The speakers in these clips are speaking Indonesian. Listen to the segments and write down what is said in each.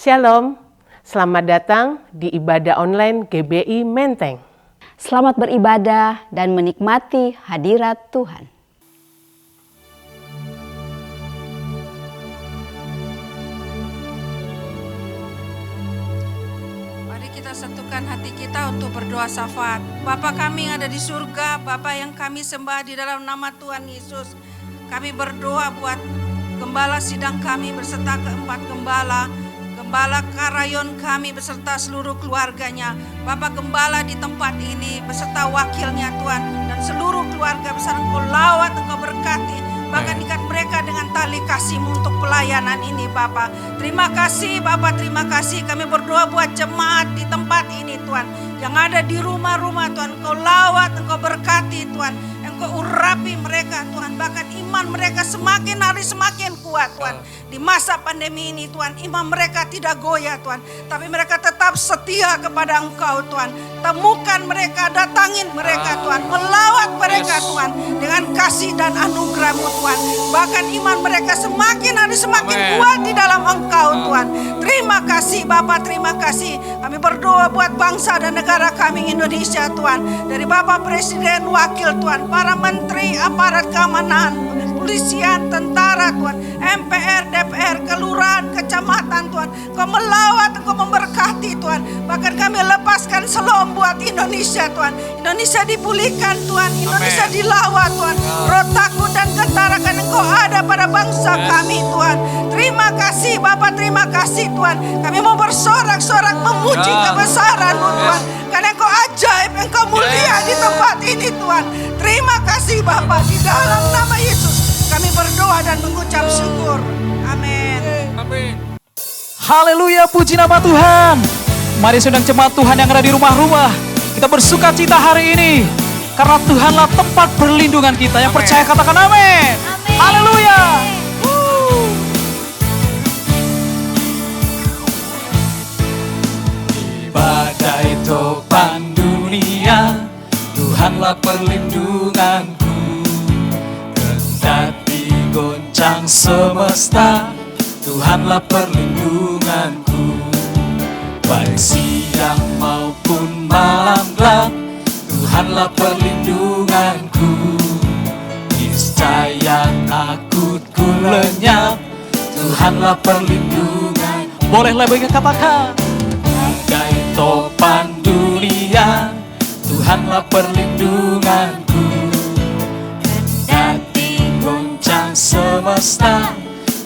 Shalom, selamat datang di ibadah online GBI Menteng. Selamat beribadah dan menikmati hadirat Tuhan. Mari kita satukan hati kita untuk berdoa syafaat. Bapa kami yang ada di surga, Bapa yang kami sembah di dalam nama Tuhan Yesus. Kami berdoa buat gembala sidang kami beserta keempat gembala Karayon kami beserta seluruh keluarganya. Bapak Gembala di tempat ini beserta wakilnya Tuhan, dan seluruh keluarga besar Engkau lawat, Engkau berkati, bahkan ikat mereka dengan tali kasih-Mu untuk pelayanan ini Bapak. Terima kasih Bapak, terima kasih. Kami berdoa buat jemaat di tempat ini Tuhan, yang ada di rumah-rumah Tuhan. Engkau lawat, Engkau berkati Tuhan. Engkau urapi mereka Tuhan, bahkan iman mereka semakin hari semakin kuat Tuhan. Di masa pandemi ini Tuhan, iman mereka tidak goyah Tuhan, tapi mereka tetap setia kepada Engkau Tuhan. Temukan mereka, datangin mereka Tuhan, melawat mereka Tuhan dengan kasih dan anugerah-Mu Tuhan. Bahkan iman mereka semakin hari semakin kuat di dalam Engkau Tuhan. Terima kasih Bapak, terima kasih. Kami berdoa buat bangsa dan negara kami Indonesia Tuhan. Dari Bapak Presiden, Wakil Tuhan, para menteri, aparat keamanan, polisian, tentara Tuhan, MPR, DPR, kelurahan, kecamatan Tuhan. Kau melawat, Engkau memberkati Tuhan. Bahkan kami lepaskan Shalom buat Indonesia Tuhan. Indonesia dipulihkan Tuhan, Indonesia dilawat Tuhan. Roh takut dan ketarakan Engkau ada pada bangsa kami Tuhan. Terima kasih Bapak, terima kasih Tuhan. Kami mau bersorak-sorak memuji kebesaran-Mu Tuhan. Karena Engkau ajaib, Engkau mulia di tempat ini Tuhan. Terima kasih Bapak, di dalam nama Yesus kami berdoa dan mengucap syukur. Amin. Haleluya, puji nama Tuhan. Mari sedang jemaat Tuhan yang ada di rumah-rumah, kita bersuka cita hari ini, karena Tuhanlah tempat perlindungan kita. Yang percaya katakan amin. Haleluya. Di badai topan dunia, Tuhanlah perlindunganku. Kendati goncang semesta, Tuhanlah perlindunganku. Baik siang maupun malam gelap, Tuhanlah perlindunganku. Niscaya takutku lenyap, Tuhanlah perlindungan. Boleh lebih katakan, bagai topan dunia, Tuhanlah perlindunganku. Kendati goncang semesta,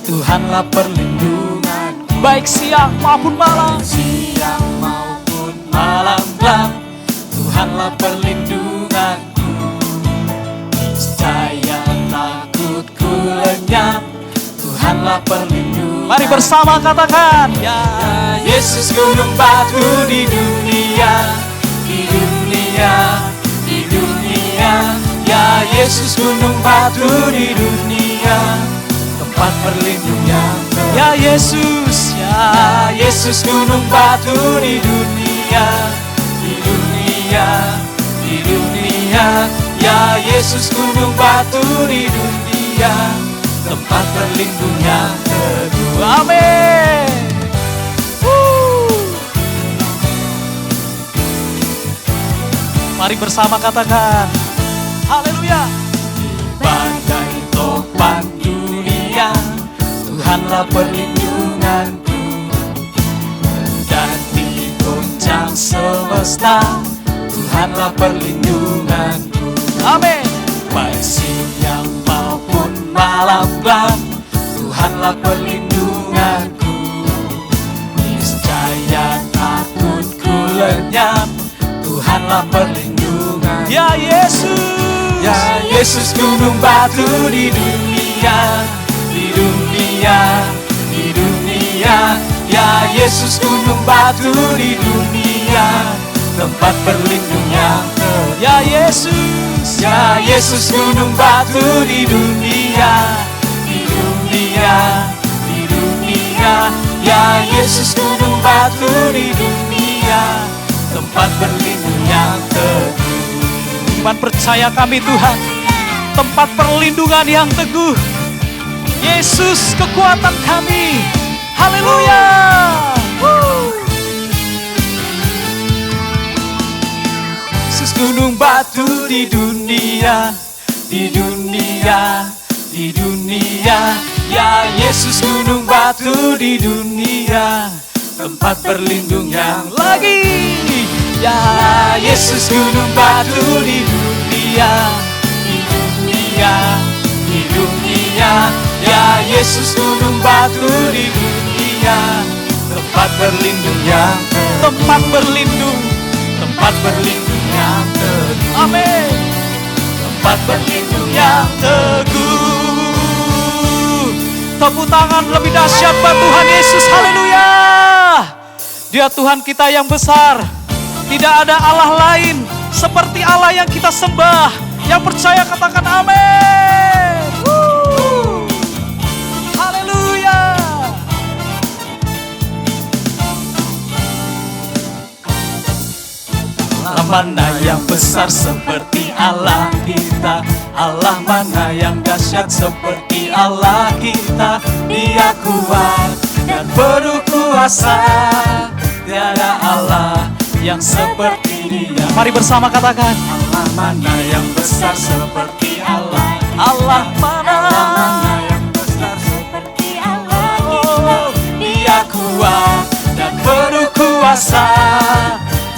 Tuhanlah perlindungan. baik siang maupun malam, Siang maupun malam gelap, Tuhanlah perlindunganku. Niscaya takutku lenyap, Tuhanlah perlindungan. mari bersama katakan, Ya Yesus gunung batu di dunia, di dunia, di dunia. Ya Yesus gunung batu di dunia, tempat perlindungan. ya Yesus, Ya Yesus gunung batu di dunia, di dunia, di dunia. Ya Yesus gunung batu di dunia, tempat perlindungan teduh. amin. Mari bersama katakan, haleluya. Badai topan dunia, Tuhanlah perlindunganku. Dan di goncang semesta, Tuhanlah perlindunganku. Amin. Baik siang maupun malam gelap, Tuhanlah perlindunganku. Niscaya takutku lenyap, Tuhanlah perlindungan. Ya Yesus, Ya Yesus gunung batu di dunia, di dunia, di dunia. Ya Yesus gunung batu di dunia, tempat perlindungan. ya Yesus, Ya Yesus gunung batu di dunia, di dunia, di dunia. Ya Yesus gunung batu di dunia, tempat berlindung yang teguh. iman percaya kami Tuhan, tempat perlindungan yang teguh. Yesus kekuatan kami. Haleluya. Yesus gunung batu di dunia, di dunia, di dunia. Ya Yesus gunung batu di dunia, tempat berlindung yang lagi. Ya Yesus gunung batu di dunia, di dunia, di dunia. Ya Yesus gunung batu di dunia, tempat berlindung yang Tempat berlindung. tempat berlindung yang teguh. Amin. Tempat berlindung yang teguh. Tepuk tangan lebih dahsyat buat Tuhan Yesus. Haleluya. Dia Tuhan kita yang besar. Tidak ada Allah lain seperti Allah yang kita sembah. Yang percaya katakan amin. Haleluya. Allah mana yang besar seperti Allah kita? Allah mana yang dahsyat seperti Allah kita? Dia kuat dan penuh kuasa. Tiada Allah yang seperti Dia. Mari bersama katakan. Allah mana yang besar seperti Allah? Allah mana? Allah mana yang besar seperti Allah kita? Dia kuat dan penuh kuasa.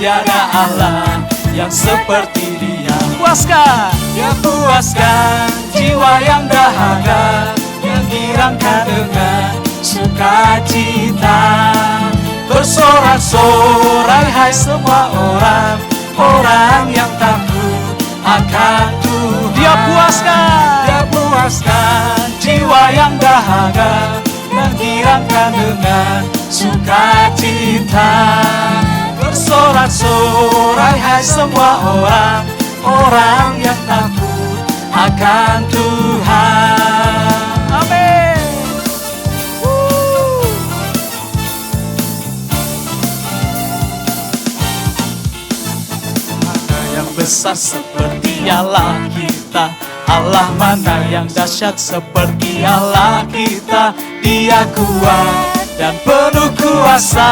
Tiada Allah yang seperti Dia. Puaskan. Dia puaskan jiwa yang dahaga, yang girangkan dengan sukacita. Bersorak-sorai hai semua orang, orang yang takut akan Tuhan. Dia puaskan. Dia puaskan jiwa yang dahaga, yang girangkan dengan sukacita. Bersorak-sorai hai semua orang, orang yang takut akan Tuhan. Amin. Mana yang besar seperti Allah kita? Allah mana yang dahsyat seperti Allah kita? Dia kuat dan penuh kuasa.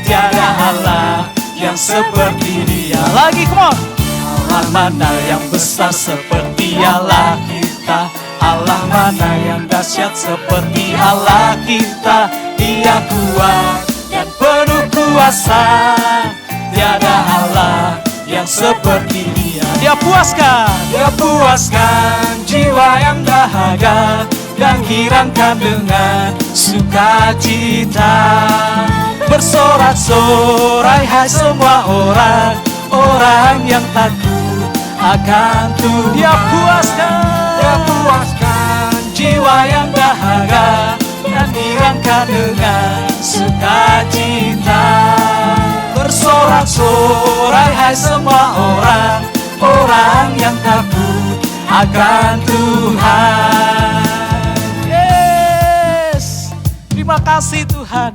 Tiada Allah yang seperti Dia. Lagi, come on. Allah mana yang besar seperti Allah kita? Allah mana yang dahsyat seperti Allah kita? Dia kuat dan penuh kuasa. Tiada Allah yang seperti Dia. Dia puaskan. Dia puaskan jiwa yang dahaga, yang girangkan dengan sukacita. Bersorak-sorai hai semua orang, orang yang takut akan Tuhan. Dia puaskan. Dia puaskan jiwa yang dahaga, yang girangkan dengan sukacita. Bersorak-sorai hai semua orang, orang yang takut akan Tuhan. Yes. Terima kasih Tuhan.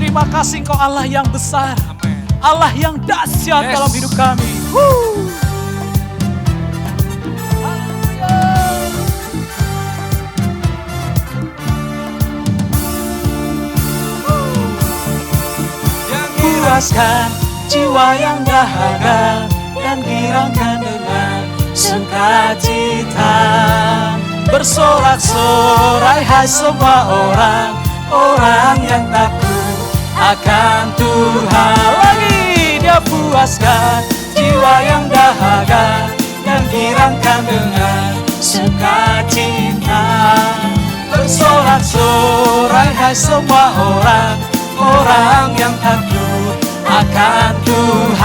Terima kasih Engkau Allah yang besar. Allah yang dahsyat dalam hidup kami. Puaskan jiwa yang dahaga, dan girangkan dengan sukacita. Bersorak-sorai hai semua orang, orang yang takut akan Tuhan. Lagi Dia puaskan jiwa yang dahaga, dan girangkan dengan sukacita. Bersorak-sorai hai semua orang, orang yang takut akan Tuhan.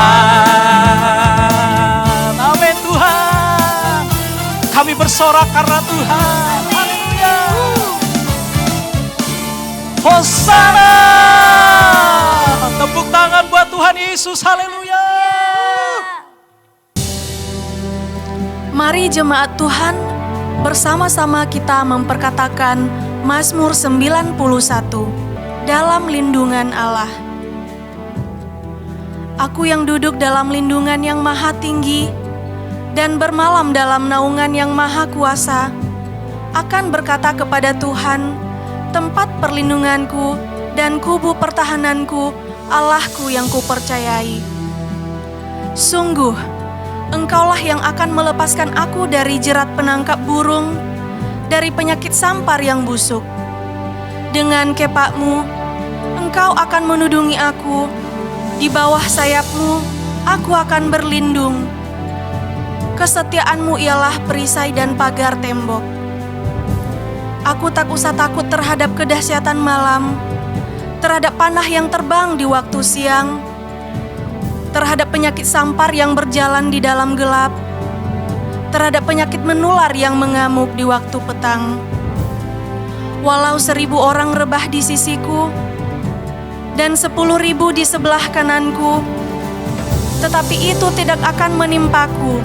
Amin Tuhan. Kami bersorak karena Tuhan. Haleluya. Hosana. Tepuk tangan buat Tuhan Yesus. Haleluya. Mari jemaat Tuhan, bersama-sama kita memperkatakan Mazmur 91 dalam lindungan Allah. Aku yang duduk dalam lindungan yang maha tinggi dan bermalam dalam naungan yang maha kuasa, akan berkata kepada Tuhan, tempat perlindunganku dan kubu pertahananku, Allahku yang kupercayai. Sungguh, Engkaulah yang akan melepaskan aku dari jerat penangkap burung, dari penyakit sampar yang busuk. Dengan kepak-Mu, Engkau akan menudungi aku. Di bawah sayap-Mu, aku akan berlindung. Kesetiaan-Mu ialah perisai dan pagar tembok. Aku tak usah takut terhadap kedahsyatan malam, terhadap panah yang terbang di waktu siang, terhadap penyakit sampar yang berjalan di dalam gelap, terhadap penyakit menular yang mengamuk di waktu petang. Walau 1.000 orang rebah di sisiku, dan 10.000 di sebelah kananku, tetapi itu tidak akan menimpaku.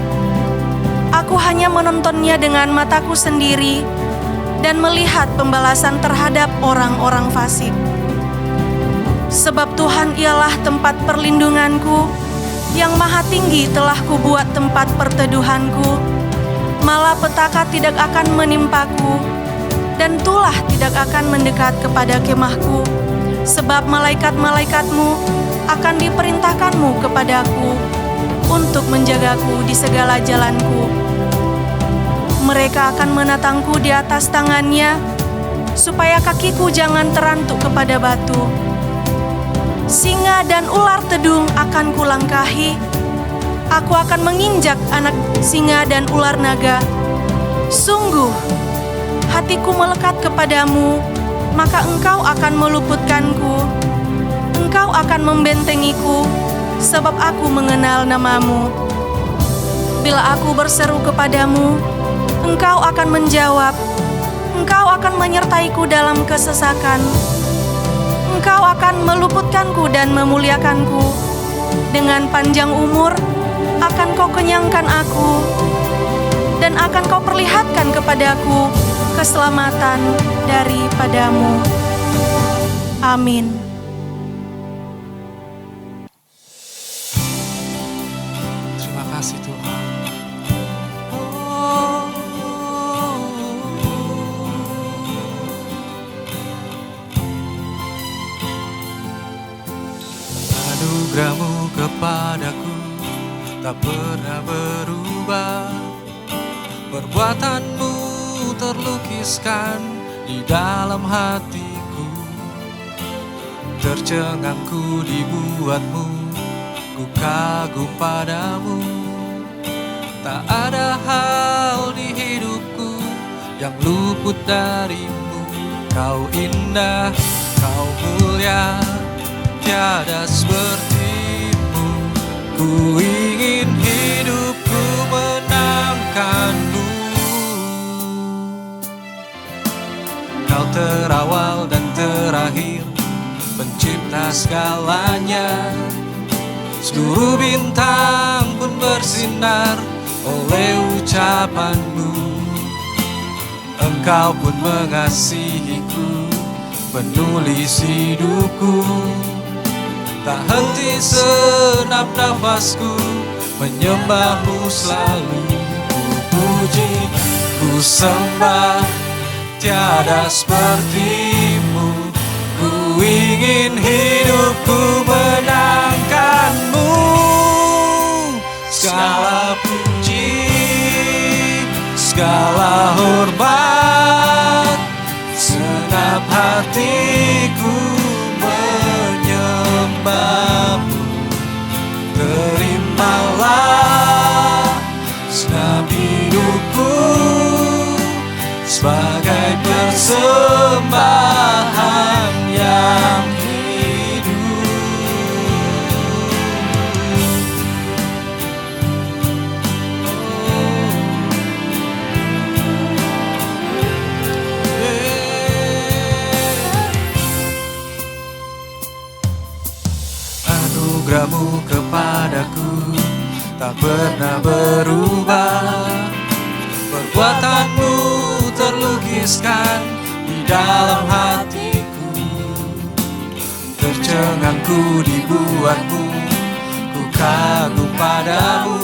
Aku hanya menontonnya dengan mataku sendiri dan melihat pembalasan terhadap orang-orang fasik. Sebab Tuhan ialah tempat perlindunganku, yang maha tinggi telah kubuat tempat perteduhanku. Malapetaka tidak akan menimpaku, dan tulah tidak akan mendekat kepada kemahku. Sebab malaikat-malaikat-Mu akan diperintahkan-Mu kepadaku untuk menjagaku di segala jalanku. Mereka akan menatangku di atas tangannya, supaya kakiku jangan terantuk kepada batu. Singa dan ular tedung akan kulangkahi. Aku akan menginjak anak singa dan ular naga. Sungguh, hatiku melekat kepadamu, maka Engkau akan meluputkanku. Engkau akan membentengiku, sebab aku mengenal nama-Mu. Bila aku berseru kepadamu, Engkau akan menjawab. Engkau akan menyertaiku dalam kesesakan. Engkau akan meluputkanku dan memuliakanku. Dengan panjang umur akan Kau kenyangkan aku, dan akan Kau perlihatkan kepadaku keselamatan daripada-Mu. Amin. Terima kasih Tuhan. Anugerah-Mu kepadaku tak pernah berubah. Perbuatan-Mu terlukiskan di dalam hatiku. Tercengangku dibuat-Mu, ku kagum padamu. Tak ada hal di hidupku yang luput dari-Mu. Kau indah, Kau mulia, tiada seperti-Mu. Ku ingin hidupku menangkan-Mu. Kau terawal dan terakhir, pencipta segalanya. Seluruh bintang pun bersinar oleh ucapan-Mu. Engkau pun mengasihiku, penulis hidupku. Tak henti senap nafasku, menyembah-Mu selalu. Ku puji, ku sembah, tiada seperti-Mu. Ku ingin hidupku menangkan-Mu. Segala puji, segala hormat, senap hatiku menyembah-Mu. Terimalah senap hidupku sebagai persembahan yang anugerah-Mu kepadaku tak pernah berubah. Perbuatan-Mu terlukiskan di dalam hatiku. Tercengangku dibuat-Mu, ku kagum padamu.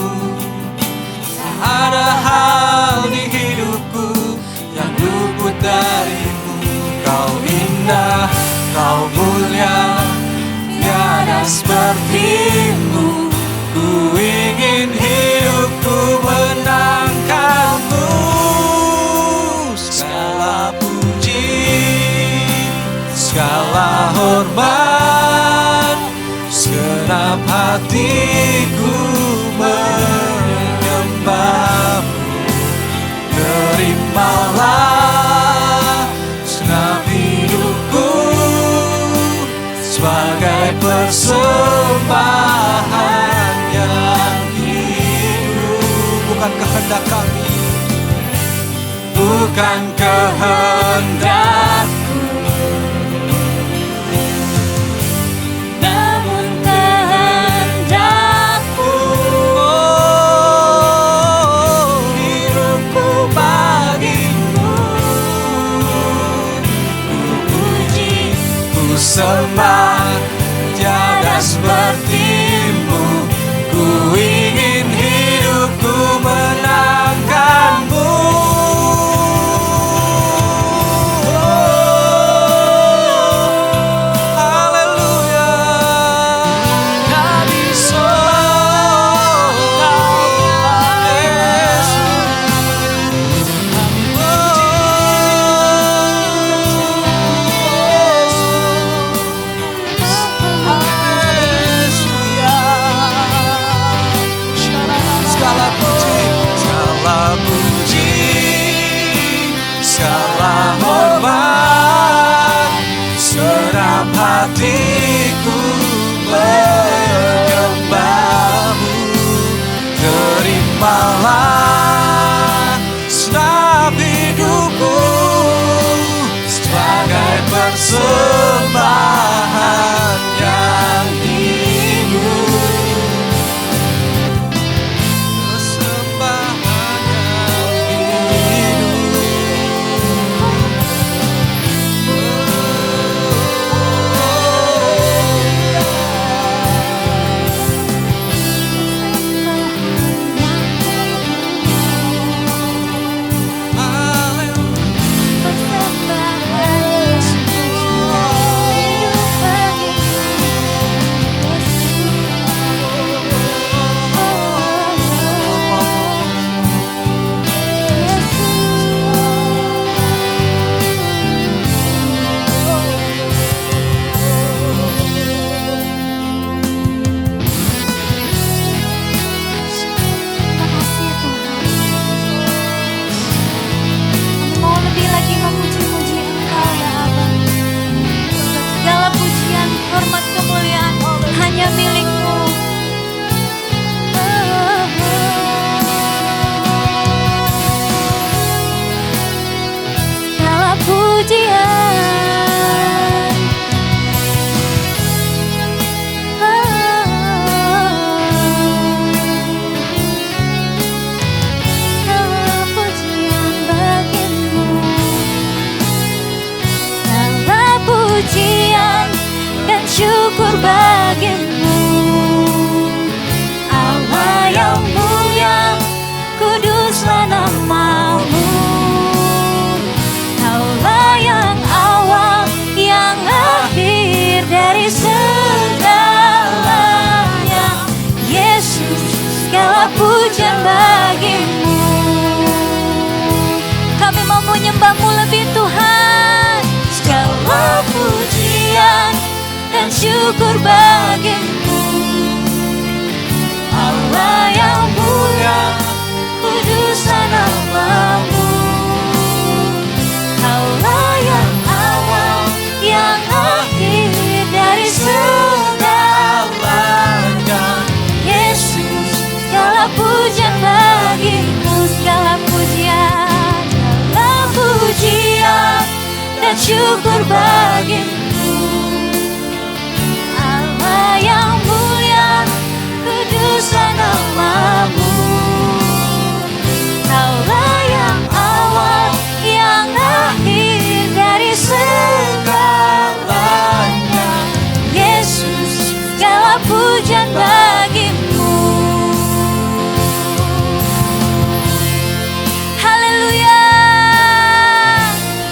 Tak ada hal di hidupku yang luput dari-Mu. Kau indah, Kau mulia, tiada seperti-Mu. Ku hormat, segenap hatiku menyembah-Mu. Terimalah segenap hidupku sebagai persembahan yang hidup. Bukan kehendak kami, bukan kehendakku, namun kehendak-Mu. Hidupku bagimu, Ku puji, ku sembah, tiada seperti-Mu. Ku ingin hidupku menangkan-Mu. Haleluya. Kami sembah Yesus. Segala puji, segala hormat, segenap hatiku menyembah-Mu. Terimalah segenap hidupku sebagai persembahan yang hidup. Persembahan yang syukur bagimu, Allah yang mulia, kuduslah nama-Mu. Kaulah yang awal, yang akhir dari segalanya. Yesus, segala pujian bagimu. Kami mau menyembah-Mu lebih Tuhan. Segala pujian dan syukur bagimu, Allah yang mulia, kuduslah nama-Mu. Kaulah yang awal, yang akhir dari segalanya. Yesus, segala pujian bagimu, segala pujian dan syukur bagimu, Allah yang mulia, kuduslah nama-Mu. Kaulah yang awal, yang akhir dari segalanya. Yesus, segala pujian bagimu. Haleluya.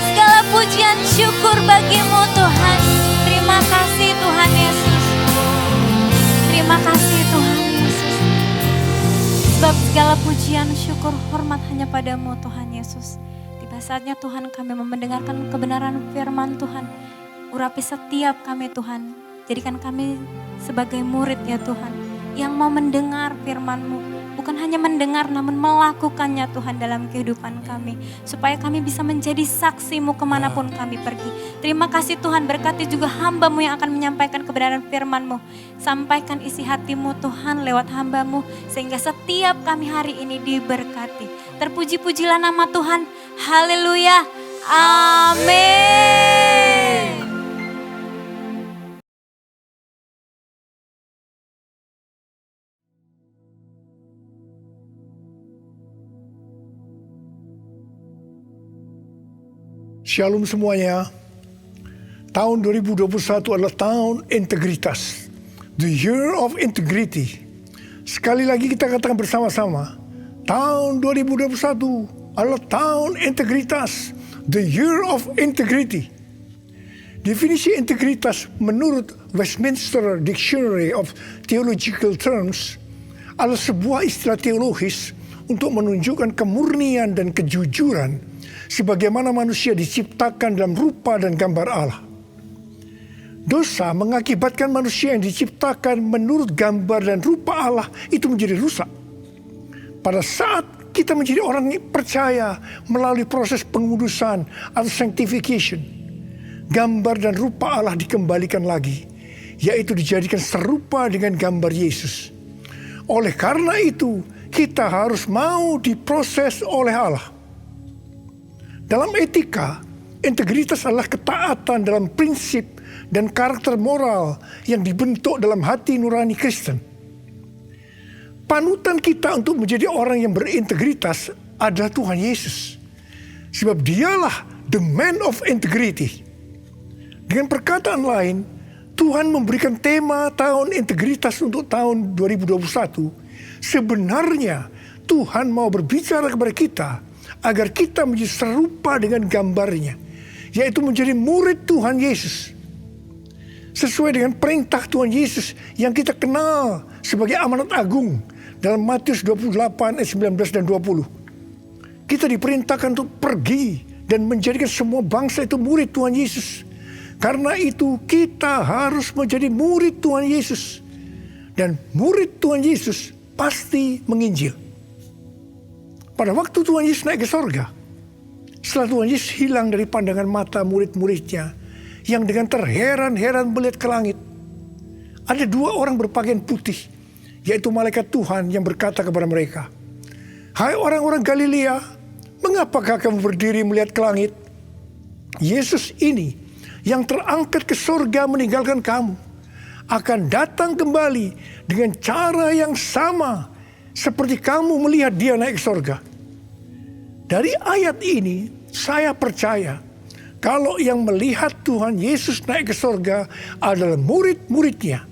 Segala pujian syukur bagimu Tuhan. Terima kasih Tuhan Yesus. Terima kasih Tuhan Yesus. Sebab segala pujian, syukur, hormat hanya padamu Tuhan Yesus. Tiba saatnya Tuhan kami mendengarkan kebenaran firman Tuhan. Urapi setiap kami Tuhan. Jadikan kami sebagai murid ya Tuhan, yang mau mendengar firman-Mu. Bukan hanya mendengar namun melakukannya Tuhan dalam kehidupan kami. Supaya kami bisa menjadi saksi-Mu kemanapun kami pergi. Terima kasih Tuhan, berkati juga hamba-Mu yang akan menyampaikan kebenaran firman-Mu. Sampaikan isi hati-Mu Tuhan lewat hamba-Mu. Sehingga setiap kami hari ini diberkati. Terpuji-pujilah nama Tuhan. Haleluya. Amin. Shalom semuanya. Tahun 2021 adalah tahun integritas. The year of integrity. Sekali lagi kita katakan bersama-sama. Tahun 2021 adalah tahun integritas. The year of integrity. Definisi integritas menurut Westminster Dictionary of Theological Terms adalah sebuah istilah teologis untuk menunjukkan kemurnian dan kejujuran sebagaimana manusia diciptakan dalam rupa dan gambar Allah. Dosa mengakibatkan manusia yang diciptakan menurut gambar dan rupa Allah itu menjadi rusak. Pada saat kita menjadi orang yang percaya melalui proses pengudusan atau sanctification, gambar dan rupa Allah dikembalikan lagi, yaitu dijadikan serupa dengan gambar Yesus. Oleh karena itu, kita harus mau diproses oleh Allah. Dalam etika, integritas adalah ketaatan dalam prinsip dan karakter moral yang dibentuk dalam hati nurani Kristen. Panutan kita untuk menjadi orang yang berintegritas adalah Tuhan Yesus. Sebab dialah the man of integrity. Dengan perkataan lain, Tuhan memberikan tema tahun integritas untuk tahun 2021. Sebenarnya Tuhan mau berbicara kepada kita agar kita menjadi serupa dengan gambarnya, yaitu menjadi murid Tuhan Yesus. Sesuai dengan perintah Tuhan Yesus yang kita kenal sebagai amanat agung dalam Matius 28 ayat 19 dan 20. Kita diperintahkan untuk pergi dan menjadikan semua bangsa itu murid Tuhan Yesus. Karena itu kita harus menjadi murid Tuhan Yesus. Dan murid Tuhan Yesus pasti menginjil. Pada waktu Tuhan Yesus naik ke sorga, setelah Tuhan Yesus hilang dari pandangan mata murid-muridnya yang dengan terheran-heran melihat ke langit, ada dua orang berpakaian putih, yaitu malaikat Tuhan yang berkata kepada mereka, "Hai orang-orang Galilea, mengapakah kamu berdiri melihat ke langit? Yesus ini yang terangkat ke sorga meninggalkan kamu, akan datang kembali dengan cara yang sama seperti kamu melihat dia naik ke sorga." Dari ayat ini, saya percaya kalau yang melihat Tuhan Yesus naik ke sorga adalah murid-muridnya,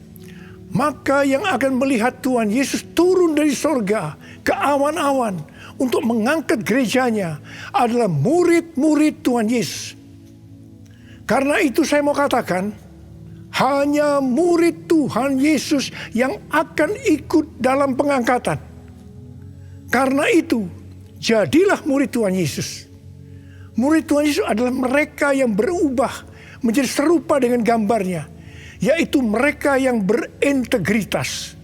maka yang akan melihat Tuhan Yesus turun dari sorga ke awan-awan untuk mengangkat gerejanya adalah murid-murid Tuhan Yesus. Karena itu saya mau katakan, hanya murid Tuhan Yesus yang akan ikut dalam pengangkatan. Karena itu, jadilah murid Tuhan Yesus. Murid Tuhan Yesus adalah mereka yang berubah menjadi serupa dengan gambarnya, yaitu mereka yang berintegritas.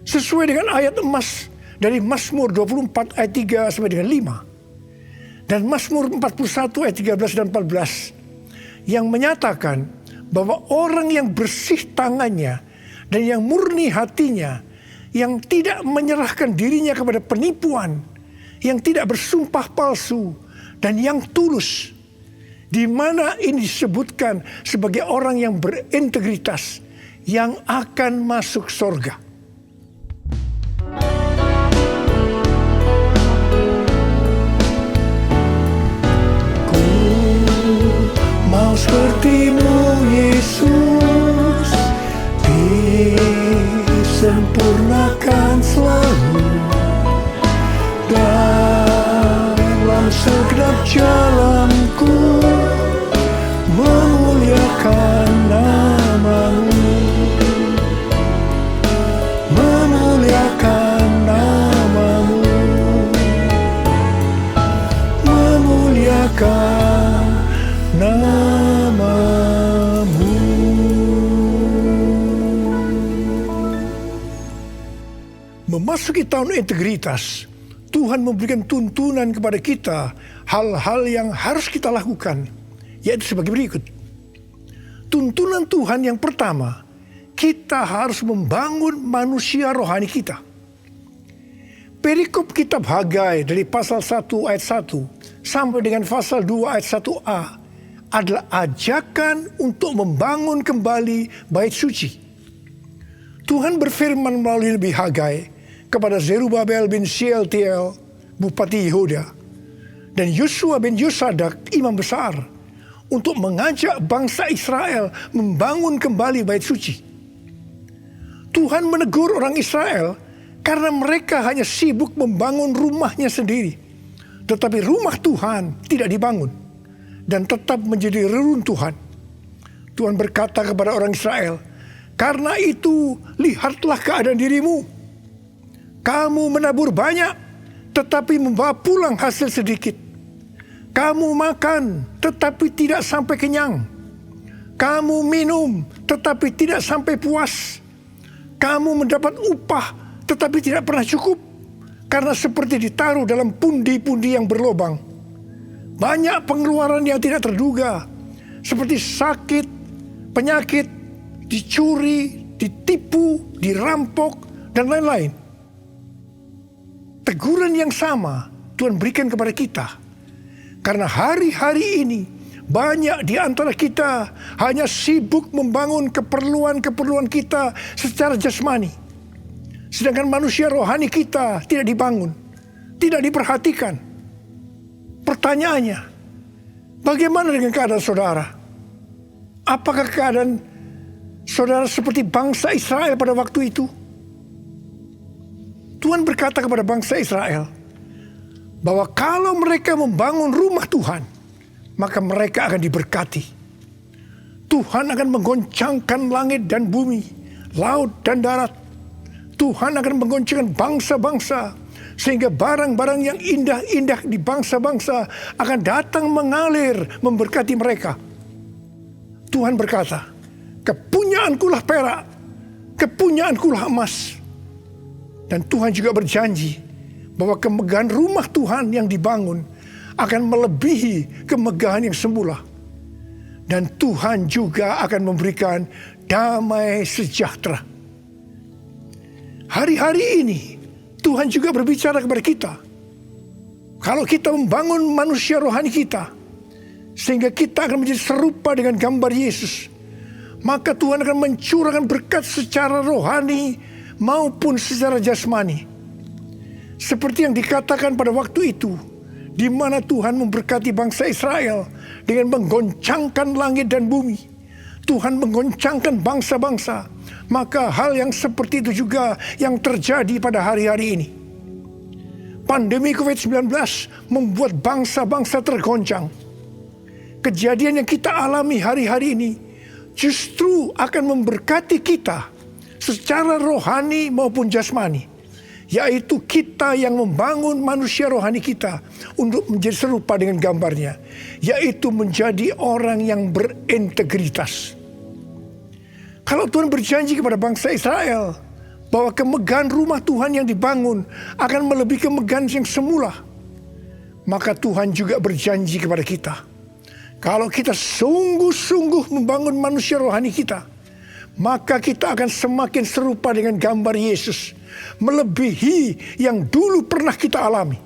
Sesuai dengan ayat emas dari Mazmur 24 ayat 3 sampai dengan 5. Dan Mazmur 41 ayat 13 dan 14 yang menyatakan bahwa orang yang bersih tangannya dan yang murni hatinya, yang tidak menyerahkan dirinya kepada penipuan, yang tidak bersumpah palsu, dan yang tulus, di mana ini disebutkan sebagai orang yang berintegritas yang akan masuk surga. Mau sepertimu Yesus, disempurnakan selalu dalam segenap jalanku, memuliakan nama-Mu, memuliakan nama-Mu, memuliakan nama-Mu. memasuki tahun integritas, Tuhan memberikan tuntunan kepada kita hal-hal yang harus kita lakukan, yaitu sebagai berikut. Tuntunan Tuhan yang pertama, kita harus membangun manusia rohani kita. Perikop kitab Hagai dari pasal 1 ayat 1 sampai dengan pasal 2 ayat 1a adalah ajakan untuk membangun kembali bait suci. Tuhan berfirman melalui Nabi Hagai kepada Zerubabel bin Shealtiel, Bupati Yehuda, dan Yosua bin Yosadak, imam besar, untuk mengajak bangsa Israel membangun kembali bait suci. Tuhan menegur orang Israel karena mereka hanya sibuk membangun rumahnya sendiri, tetapi rumah Tuhan tidak dibangun dan tetap menjadi reruntuhan. Tuhan berkata kepada orang Israel, "Karena itu, lihatlah keadaan dirimu. Kamu menabur banyak, tetapi membawa pulang hasil sedikit. Kamu makan, tetapi tidak sampai kenyang. Kamu minum, tetapi tidak sampai puas. Kamu mendapat upah, tetapi tidak pernah cukup, karena seperti ditaruh dalam pundi-pundi yang berlobang. Banyak pengeluaran yang tidak terduga, seperti sakit, penyakit, dicuri, ditipu, dirampok, dan lain-lain." Teguran yang sama Tuhan berikan kepada kita. Karena hari-hari ini banyak di antara kita hanya sibuk membangun keperluan-keperluan kita secara jasmani. Sedangkan manusia rohani kita tidak dibangun, tidak diperhatikan. Pertanyaannya, bagaimana dengan keadaan saudara? Apakah keadaan saudara seperti bangsa Israel pada waktu itu? Tuhan berkata kepada bangsa Israel bahwa kalau mereka membangun rumah Tuhan, maka mereka akan diberkati. Tuhan akan menggoncangkan langit dan bumi, laut dan darat. Tuhan akan menggoncangkan bangsa-bangsa, sehingga barang-barang yang indah-indah di bangsa-bangsa akan datang mengalir memberkati mereka. Tuhan berkata, "Kepunyaankulah perak, kepunyaankulah emas." Dan Tuhan juga berjanji bahwa kemegahan rumah Tuhan yang dibangun akan melebihi kemegahan yang semula. Dan Tuhan juga akan memberikan damai sejahtera. Hari-hari ini Tuhan juga berbicara kepada kita. Kalau kita membangun manusia rohani kita, sehingga kita akan menjadi serupa dengan gambar Yesus, maka Tuhan akan mencurahkan berkat secara rohani maupun secara jasmani. Seperti yang dikatakan pada waktu itu, di mana Tuhan memberkati bangsa Israel dengan menggoncangkan langit dan bumi. Tuhan menggoncangkan bangsa-bangsa. Maka hal yang seperti itu juga yang terjadi pada hari-hari ini. Pandemi COVID-19 membuat bangsa-bangsa tergoncang. Kejadian yang kita alami hari-hari ini justru akan memberkati kita secara rohani maupun jasmani, yaitu kita yang membangun manusia rohani kita untuk menjadi serupa dengan gambarnya, yaitu menjadi orang yang berintegritas. Kalau Tuhan berjanji kepada bangsa Israel bahwa kemegahan rumah Tuhan yang dibangun akan melebihi kemegahan yang semula, maka Tuhan juga berjanji kepada kita, kalau kita sungguh-sungguh membangun manusia rohani kita, maka kita akan semakin serupa dengan gambar Yesus, melebihi yang dulu pernah kita alami.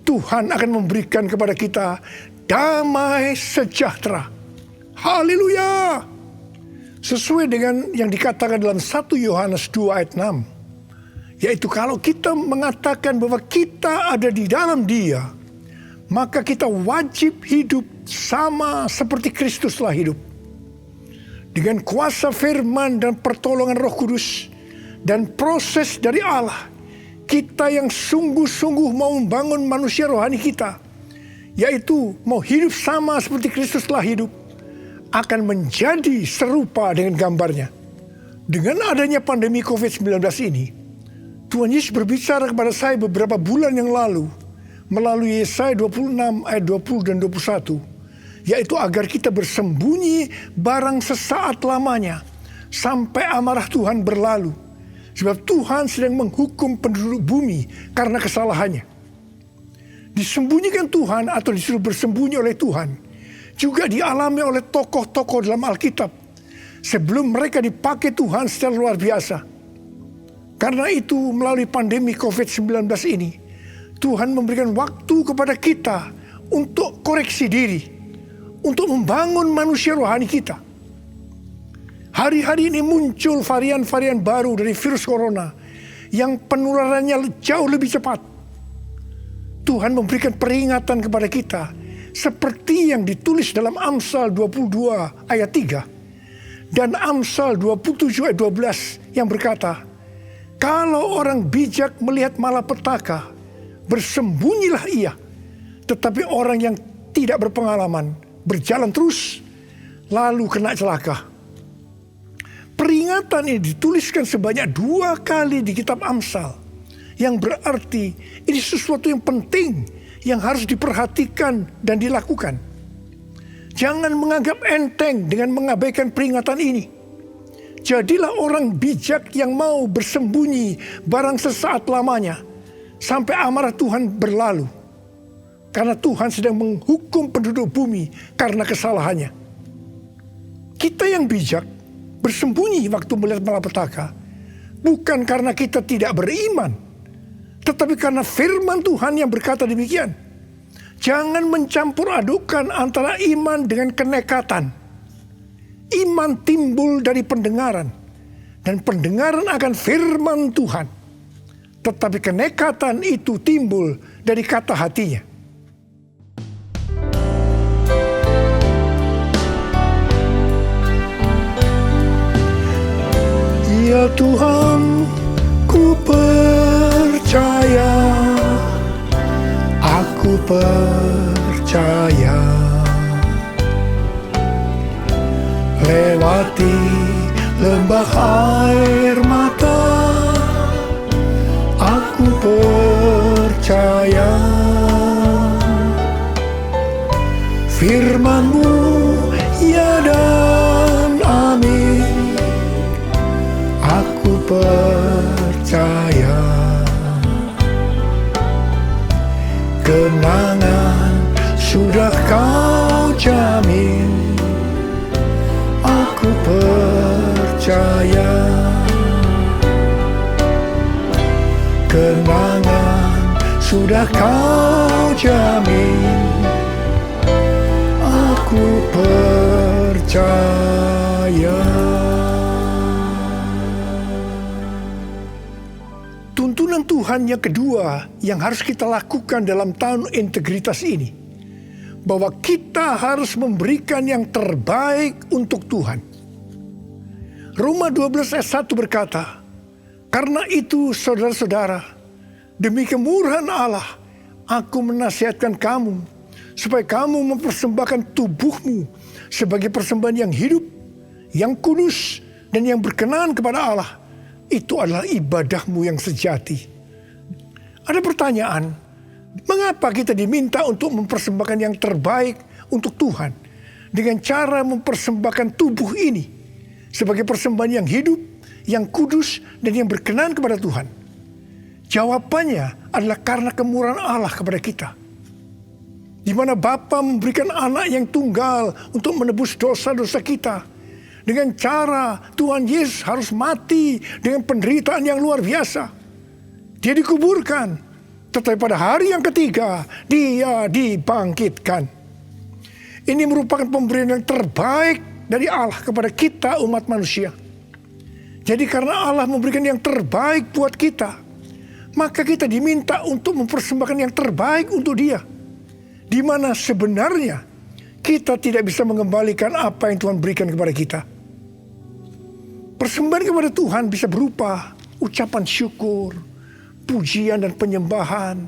Tuhan akan memberikan kepada kita damai sejahtera. Haleluya! Sesuai dengan yang dikatakan dalam 1 Yohanes 2 ayat 6. Yaitu kalau kita mengatakan bahwa kita ada di dalam Dia, maka kita wajib hidup sama seperti Kristus telah hidup. Dengan kuasa firman dan pertolongan Roh Kudus dan proses dari Allah, kita yang sungguh-sungguh mau membangun manusia rohani kita, yaitu mau hidup sama seperti Kristus telah hidup, akan menjadi serupa dengan gambarnya. Dengan adanya pandemi COVID-19 ini, Tuhan Yesus berbicara kepada saya beberapa bulan yang lalu melalui Yesaya 26 ayat 20 dan 21, yaitu agar kita bersembunyi barang sesaat lamanya sampai amarah Tuhan berlalu, Sebab Tuhan sedang menghukum penduduk bumi karena kesalahannya. Disembunyikan Tuhan atau disuruh bersembunyi oleh Tuhan juga dialami oleh tokoh-tokoh dalam Alkitab sebelum mereka dipakai Tuhan secara luar biasa. Karena itu melalui pandemi COVID-19 ini, Tuhan memberikan waktu kepada kita untuk koreksi diri, untuk membangun manusia rohani kita. Hari-hari ini muncul varian-varian baru dari virus corona yang penularannya jauh lebih cepat. Tuhan memberikan peringatan kepada kita seperti yang ditulis dalam Amsal 22 ayat 3 dan Amsal 27 ayat 12 yang berkata, kalau orang bijak melihat malapetaka, bersembunyilah ia. Tetapi orang yang tidak berpengalaman berjalan terus, lalu kena celaka. Peringatan ini dituliskan sebanyak 2 kali di kitab Amsal, yang berarti ini sesuatu yang penting yang harus diperhatikan dan dilakukan. Jangan menganggap enteng dengan mengabaikan peringatan ini. Jadilah orang bijak yang mau bersembunyi barang sesaat lamanya sampai amarah Tuhan berlalu. Karena Tuhan sedang menghukum penduduk bumi karena kesalahannya. Kita yang bijak bersembunyi waktu melihat malapetaka bukan karena kita tidak beriman, tetapi karena firman Tuhan yang berkata demikian. Jangan mencampur adukan antara iman dengan kenekatan. Iman timbul dari pendengaran, dan pendengaran akan firman Tuhan. Tetapi kenekatan itu timbul dari kata hatinya. Ya Tuhan, ku percaya, aku percaya. Lewati lembah air mata, aku percaya. Firman-Mu ya dan amin, aku percaya. Kenangan sudah Kau jamin, aku percaya. Kenangan sudah Kau jamin, aku percaya. Tuntunan Tuhan yang kedua yang harus kita lakukan dalam tahun integritas ini, bahwa kita harus memberikan yang terbaik untuk Tuhan. Roma 12 ayat 1 berkata, karena itu saudara-saudara, demi kemurahan Allah, aku menasihatkan kamu, supaya kamu mempersembahkan tubuhmu sebagai persembahan yang hidup, yang kudus, dan yang berkenan kepada Allah. Itu adalah ibadahmu yang sejati. Ada pertanyaan, mengapa kita diminta untuk mempersembahkan yang terbaik untuk Tuhan dengan cara mempersembahkan tubuh ini sebagai persembahan yang hidup, yang kudus, dan yang berkenan kepada Tuhan? Jawabannya adalah karena kemurahan Allah kepada kita. Di mana Bapa memberikan anak yang tunggal untuk menebus dosa-dosa kita. Dengan cara Tuhan Yesus harus mati dengan penderitaan yang luar biasa. Dia dikuburkan, tetapi pada hari yang ketiga Dia dibangkitkan. Ini merupakan pemberian yang terbaik dari Allah kepada kita umat manusia. Jadi karena Allah memberikan yang terbaik buat kita, maka kita diminta untuk mempersembahkan yang terbaik untuk Dia. Di mana sebenarnya kita tidak bisa mengembalikan apa yang Tuhan berikan kepada kita. Persembahan kepada Tuhan bisa berupa ucapan syukur, pujian dan penyembahan,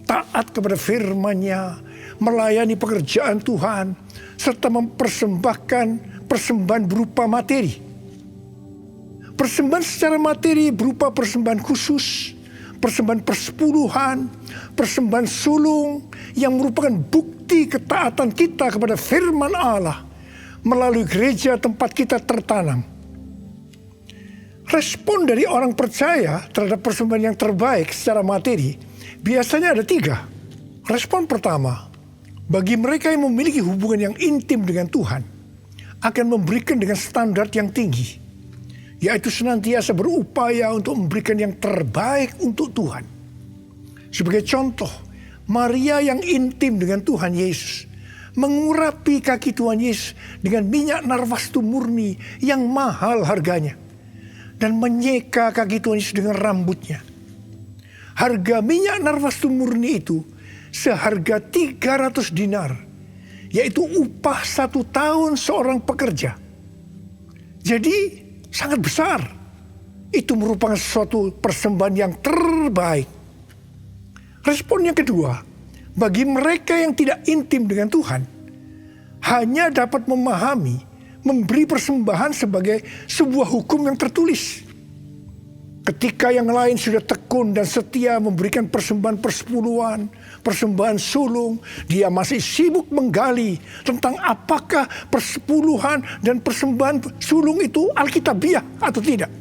taat kepada firman-Nya, melayani pekerjaan Tuhan, serta mempersembahkan persembahan berupa materi. Persembahan secara materi berupa persembahan khusus, persembahan persepuluhan, persembahan sulung yang merupakan bukti ketaatan kita kepada firman Allah melalui gereja tempat kita tertanam. Respon dari orang percaya terhadap persembahan yang terbaik secara materi biasanya ada 3. Respon pertama, bagi mereka yang memiliki hubungan yang intim dengan Tuhan, akan memberikan dengan standar yang tinggi, yaitu senantiasa berupaya untuk memberikan yang terbaik untuk Tuhan. Sebagai contoh, Maria yang intim dengan Tuhan Yesus mengurapi kaki Tuhan Yesus dengan minyak narwastu murni yang mahal harganya, dan menyeka kaki Tuhan Yesus dengan rambutnya. Harga minyak narwastu murni itu seharga 300 dinar, yaitu upah 1 tahun seorang pekerja. Jadi sangat besar. Itu merupakan suatu persembahan yang terbaik. Respon yang kedua, bagi mereka yang tidak intim dengan Tuhan, hanya dapat memahami, memberi persembahan sebagai sebuah hukum yang tertulis. Ketika yang lain sudah tekun dan setia memberikan persembahan persepuluhan, persembahan sulung, dia masih sibuk menggali tentang apakah persepuluhan dan persembahan sulung itu alkitabiah atau tidak.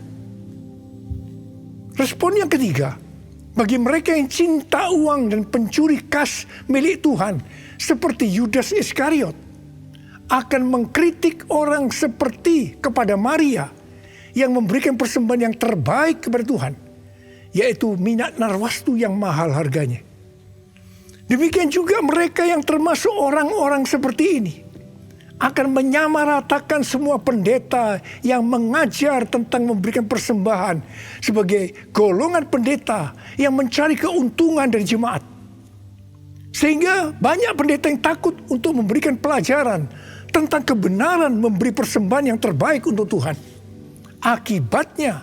Respon yang ketiga, bagi mereka yang cinta uang dan pencuri kas milik Tuhan, seperti Yudas Iskariot, akan mengkritik orang seperti kepada Maria yang memberikan persembahan yang terbaik kepada Tuhan, yaitu minyak narwastu yang mahal harganya. Demikian juga mereka yang termasuk orang-orang seperti ini akan menyamaratakan semua pendeta yang mengajar tentang memberikan persembahan sebagai golongan pendeta yang mencari keuntungan dari jemaat. Sehingga banyak pendeta yang takut untuk memberikan pelajaran tentang kebenaran memberi persembahan yang terbaik untuk Tuhan. Akibatnya,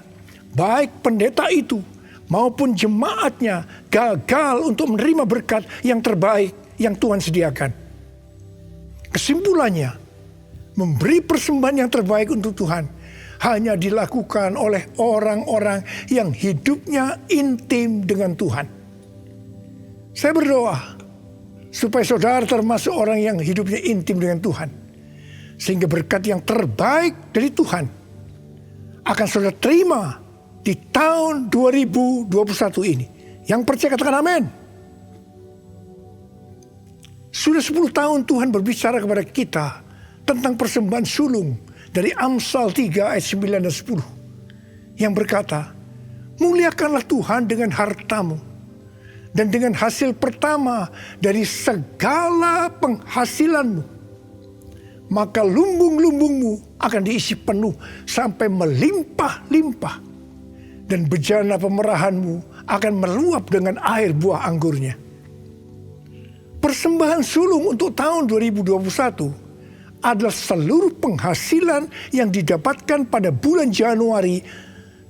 baik pendeta itu maupun jemaatnya gagal untuk menerima berkat yang terbaik yang Tuhan sediakan. Kesimpulannya, memberi persembahan yang terbaik untuk Tuhan hanya dilakukan oleh orang-orang yang hidupnya intim dengan Tuhan. Saya berdoa supaya saudara termasuk orang yang hidupnya intim dengan Tuhan, sehingga berkat yang terbaik dari Tuhan akan saudara terima di tahun 2021 ini. Yang percaya katakan amin. Sudah 10 tahun Tuhan berbicara kepada kita tentang persembahan sulung dari Amsal 3 ayat 9 dan 10. Yang berkata, muliakanlah Tuhan dengan hartamu dan dengan hasil pertama dari segala penghasilanmu. Maka lumbung-lumbungmu akan diisi penuh sampai melimpah-limpah. Dan bejana pemerahanmu akan meluap dengan air buah anggurnya. Persembahan sulung untuk tahun 2021 adalah seluruh penghasilan yang didapatkan pada bulan Januari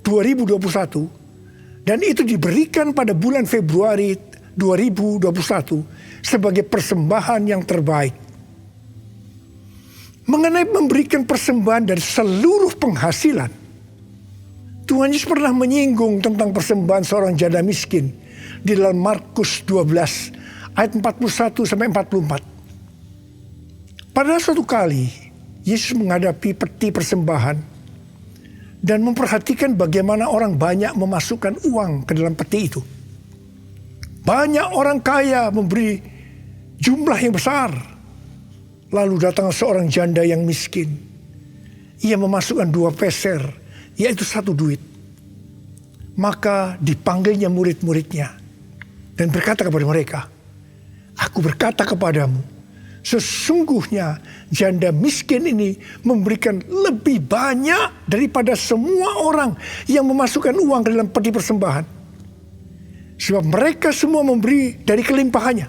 2021. Dan itu diberikan pada bulan Februari 2021 sebagai persembahan yang terbaik. Mengenai memberikan persembahan dari seluruh penghasilan, Tuhan Yesus pernah menyinggung tentang persembahan seorang janda miskin di dalam Markus 12 ayat 41 sampai 44. Pada suatu kali, Yesus menghadapi peti persembahan dan memperhatikan bagaimana orang banyak memasukkan uang ke dalam peti itu. Banyak orang kaya memberi jumlah yang besar. Lalu datang seorang janda yang miskin. Ia memasukkan 2 peser, yaitu 1 duit. Maka dipanggilnya murid-muridnya dan berkata kepada mereka, aku berkata kepadamu, sesungguhnya janda miskin ini memberikan lebih banyak daripada semua orang yang memasukkan uang ke dalam peti persembahan. Sebab mereka semua memberi dari kelimpahannya.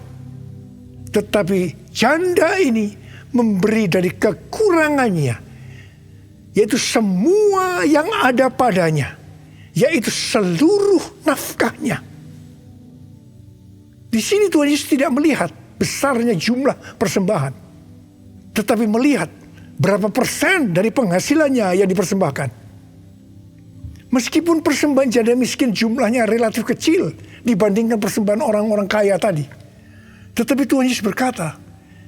Tetapi janda ini memberi dari kekurangannya, yaitu semua yang ada padanya, yaitu seluruh nafkahnya. Di sini Tuhan Yesus tidak melihat besarnya jumlah persembahan, tetapi melihat berapa persen dari penghasilannya yang dipersembahkan. Meskipun persembahan janda miskin jumlahnya relatif kecil dibandingkan persembahan orang-orang kaya tadi, tetapi Tuhan Yesus berkata,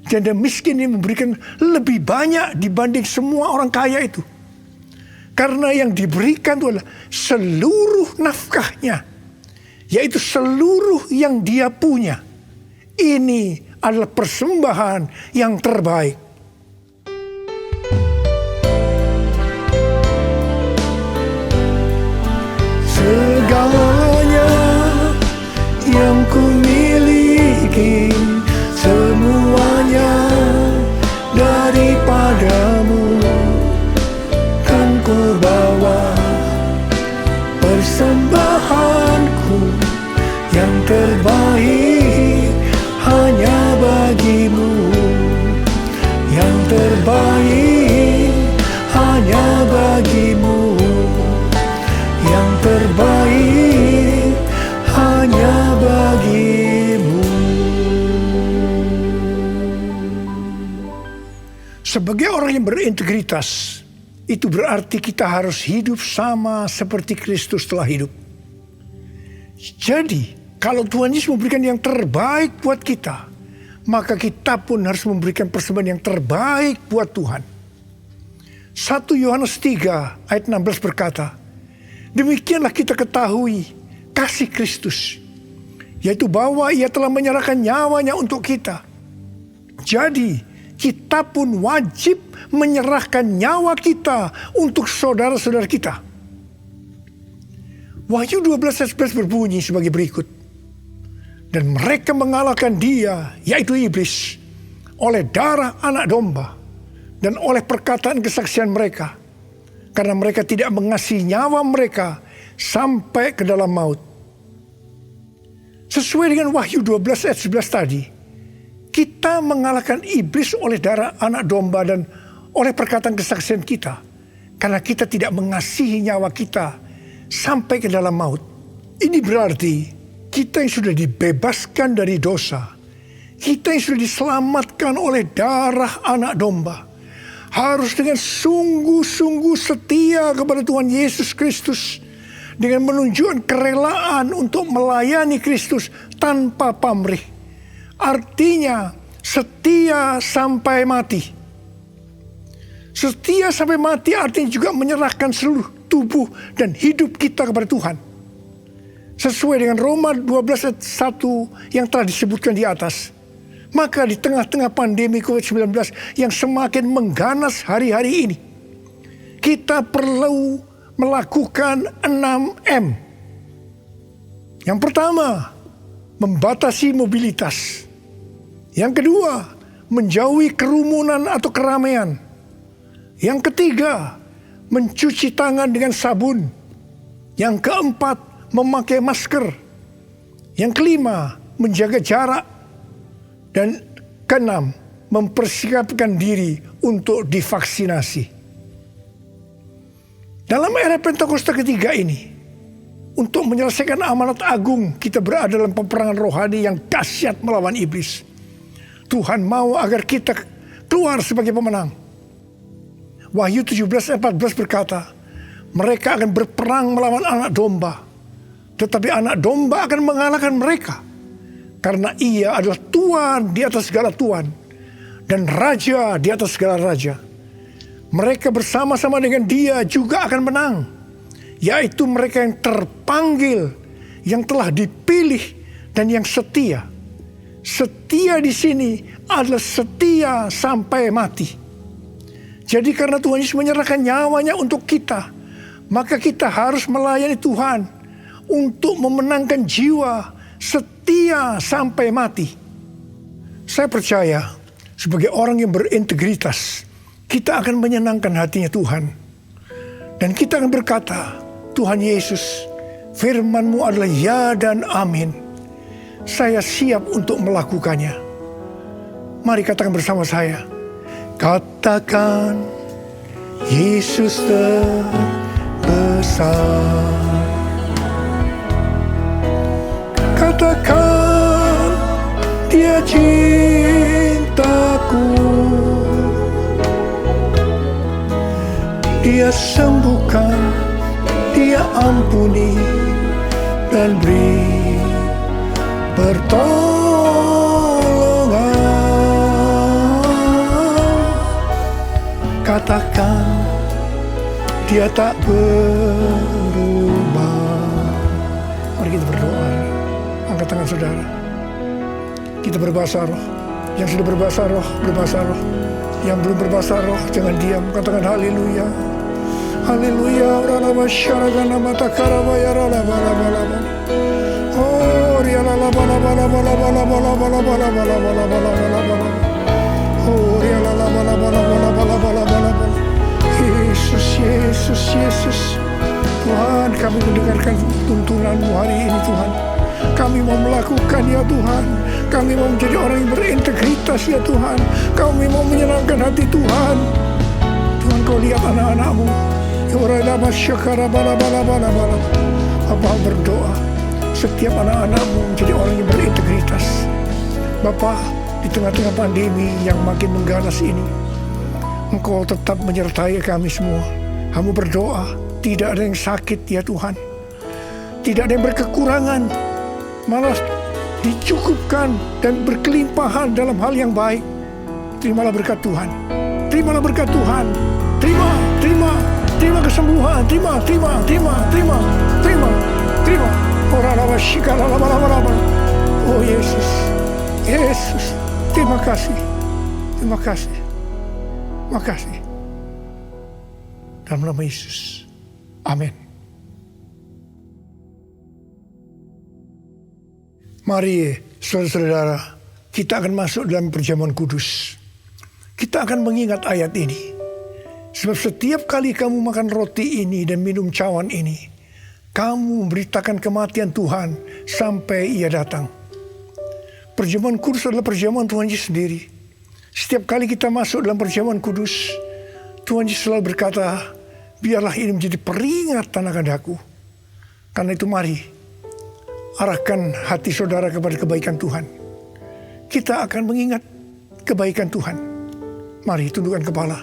janda miskin ini memberikan lebih banyak dibanding semua orang kaya itu. Karena yang diberikan itu adalah seluruh nafkahnya, yaitu seluruh yang dia punya. Ini adalah persembahan yang terbaik. Segalanya yang ku miliki, semuanya daripadamu, kan ku bawa persembahanku yang terbaik hanya bagimu, yang terbaik hanya bagimu, yang terbaik hanya bagimu. Sebagai orang yang berintegritas, itu berarti kita harus hidup sama seperti Kristus telah hidup. Jadi, kalau Tuhan Yesus memberikan yang terbaik buat kita, maka kita pun harus memberikan persembahan yang terbaik buat Tuhan. 1 Yohanes 3 ayat 16 berkata, demikianlah kita ketahui kasih Kristus, yaitu bahwa ia telah menyerahkan nyawanya untuk kita. Jadi, kita pun wajib menyerahkan nyawa kita untuk saudara-saudara kita. Wahyu 12 ayat 11 berbunyi sebagai berikut. Dan mereka mengalahkan dia, yaitu iblis, oleh darah anak domba dan oleh perkataan kesaksian mereka. Karena mereka tidak mengasihi nyawa mereka sampai ke dalam maut. Sesuai dengan Wahyu 12 ayat 11 tadi, kita mengalahkan iblis oleh darah anak domba dan oleh perkataan kesaksian kita. Karena kita tidak mengasihi nyawa kita sampai ke dalam maut. Ini berarti kita yang sudah dibebaskan dari dosa, kita yang sudah diselamatkan oleh darah anak domba, harus dengan sungguh-sungguh setia kepada Tuhan Yesus Kristus, dengan menunjukkan kerelaan untuk melayani Kristus tanpa pamrih. Artinya setia sampai mati. Setia sampai mati artinya juga menyerahkan seluruh tubuh dan hidup kita kepada Tuhan. Sesuai dengan Roma 12 ayat 1 yang telah disebutkan di atas. Maka di tengah-tengah pandemi COVID-19 yang semakin mengganas hari-hari ini, kita perlu melakukan 6M. Yang pertama, membatasi mobilitas. Yang kedua, menjauhi kerumunan atau keramaian. Yang ketiga, mencuci tangan dengan sabun. Yang keempat, memakai masker. Yang kelima, menjaga jarak. Dan keenam, mempersiapkan diri untuk divaksinasi. Dalam era Pentakosta ketiga ini, untuk menyelesaikan amanat agung, kita berada dalam peperangan rohani yang dahsyat melawan iblis. Tuhan mau agar kita keluar sebagai pemenang. Wahyu 17 ayat 14 berkata, mereka akan berperang melawan anak domba, tetapi anak domba akan mengalahkan mereka. Karena ia adalah Tuhan di atas segala Tuhan dan Raja di atas segala Raja. Mereka bersama-sama dengan dia juga akan menang, yaitu mereka yang terpanggil, yang telah dipilih dan yang setia. Setia di sini adalah setia sampai mati. Jadi karena Tuhan Yesus menyerahkan nyawanya untuk kita, maka kita harus melayani Tuhan untuk memenangkan jiwa, setia sampai mati. Saya percaya sebagai orang yang berintegritas, kita akan menyenangkan hatinya Tuhan. Dan kita akan berkata, Tuhan Yesus, firman-Mu adalah ya dan amin. Saya siap untuk melakukannya. Mari katakan bersama saya. Katakan, Yesus terbesar. Katakan, Dia cintaku. Dia sembuhkan, Dia ampuni dan beri pertolongan. Katakan, Dia Dia tak berubah. Mari kita berdoa. Angkat tangan saudara. Kita berbahasa roh. Yang sudah berbahasa roh, berbahasa roh. Yang belum berbahasa roh, jangan diam. Katakan haleluya. Haleluya. Ralaba syaragana matakarabaya ralaba laba laba. Oh, rialala bala bala bala bala bala bala bala bala bala bala bala bala. Oh, rialala bala bala bala bala bala bala bala. Yesus, Yesus, Yesus. Tuhan, kami mendengarkan tuntunanmu hari ini Tuhan. Kami mau melakukan ya Tuhan. Kami mau menjadi orang yang berintegritas ya Tuhan. Kami mau menyenangkan hati Tuhan. Tuhan, kau lihat anak-anakmu. Bapa berdoa setiap anak-anakmu menjadi orang yang berintegritas. Bapa, di tengah-tengah pandemi yang makin mengganas ini, Engkau tetap menyertai kami semua. Hamba berdoa, tidak ada yang sakit ya Tuhan. Tidak ada yang berkekurangan. Malah dicukupkan dan berkelimpahan dalam hal yang baik. Terimalah berkat Tuhan. Terimalah berkat Tuhan. Terima kesembuhan. Terima. Oh Yesus. Terima kasih. Makasih. Dalam nama Yesus. Amin. Mari saudara-saudara, kita akan masuk dalam perjamuan kudus. Kita akan mengingat ayat ini. Sebab setiap kali kamu makan roti ini dan minum cawan ini, kamu memberitakan kematian Tuhan sampai Ia datang. Perjamuan kudus adalah perjamuan Tuhan Yesus sendiri. Setiap kali kita masuk dalam perjamuan kudus, Tuhan Yesus selalu berkata, biarlah ini menjadi peringatan akan aku. Karena itu mari, arahkan hati saudara kepada kebaikan Tuhan. Kita akan mengingat kebaikan Tuhan. Mari tundukkan kepala.